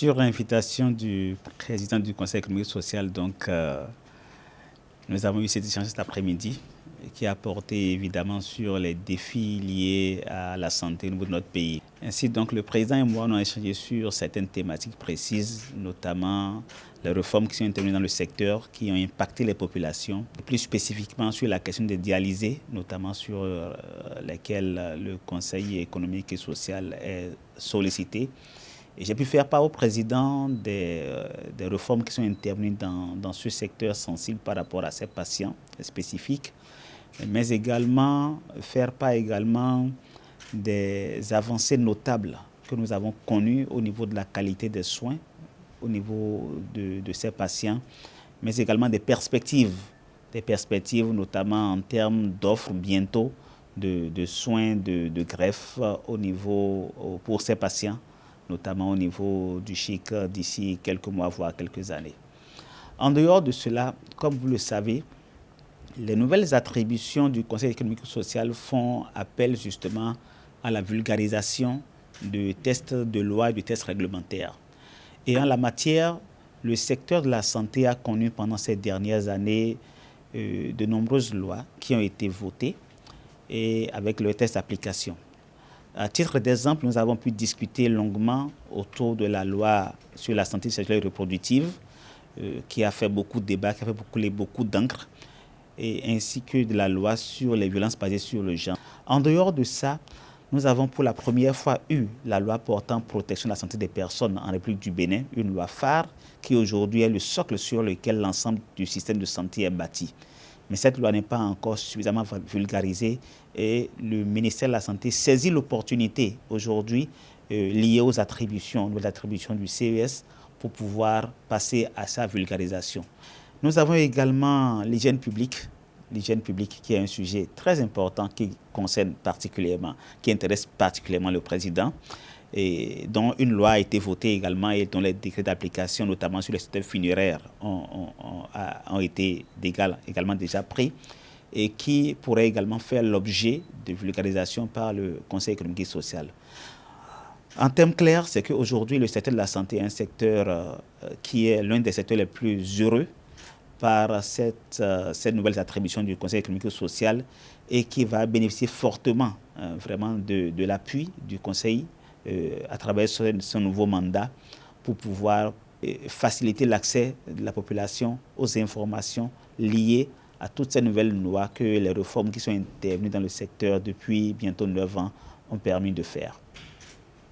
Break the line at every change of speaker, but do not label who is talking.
Sur l'invitation du président du Conseil économique et social, nous avons eu cet échange cet après-midi qui a porté évidemment sur les défis liés à la santé au niveau de notre pays. Ainsi donc, le président et moi, on a échangé sur certaines thématiques précises, notamment les réformes qui sont intervenues dans le secteur, qui ont impacté les populations, plus spécifiquement sur la question des dialysés, notamment sur lesquelles le Conseil économique et social est sollicité. Et j'ai pu faire part au président des réformes qui sont intervenues dans ce secteur sensible par rapport à ces patients spécifiques, mais également faire part également des avancées notables que nous avons connues au niveau de la qualité des soins, au niveau de ces patients, mais également des perspectives notamment en termes d'offres bientôt de soins de greffe pour ces patients, notamment au niveau du CHIC d'ici quelques mois, voire quelques années. En dehors de cela, comme vous le savez, les nouvelles attributions du Conseil économique et social font appel justement à la vulgarisation de tests de loi et de tests réglementaires. Et en la matière, le secteur de la santé a connu pendant ces dernières années de nombreuses lois qui ont été votées et avec le test d'application. À titre d'exemple, nous avons pu discuter longuement autour de la loi sur la santé sexuelle et reproductive qui a fait beaucoup de débats, qui a fait couler beaucoup d'encre, et ainsi que de la loi sur les violences basées sur le genre. En dehors de ça, nous avons pour la première fois eu la loi portant protection de la santé des personnes en République du Bénin, une loi phare qui aujourd'hui est le socle sur lequel l'ensemble du système de santé est bâti. Mais cette loi n'est pas encore suffisamment vulgarisée et le ministère de la Santé saisit l'opportunité aujourd'hui liée aux attributions du CES pour pouvoir passer à sa vulgarisation. Nous avons également l'hygiène publique qui est un sujet très important qui intéresse particulièrement le président, et dont une loi a été votée également et dont les décrets d'application, notamment sur les secteurs funéraires, ont été également déjà pris et qui pourrait également faire l'objet de vulgarisation par le Conseil économique et social. En termes clairs, c'est qu'aujourd'hui, le secteur de la santé est un secteur qui est l'un des secteurs les plus heureux par ces nouvelles attributions du Conseil économique et social et qui va bénéficier fortement vraiment de l'appui du Conseil à travers son nouveau mandat pour pouvoir faciliter l'accès de la population aux informations liées à toutes ces nouvelles lois que les réformes qui sont intervenues dans le secteur depuis bientôt 9 ans ont permis de faire.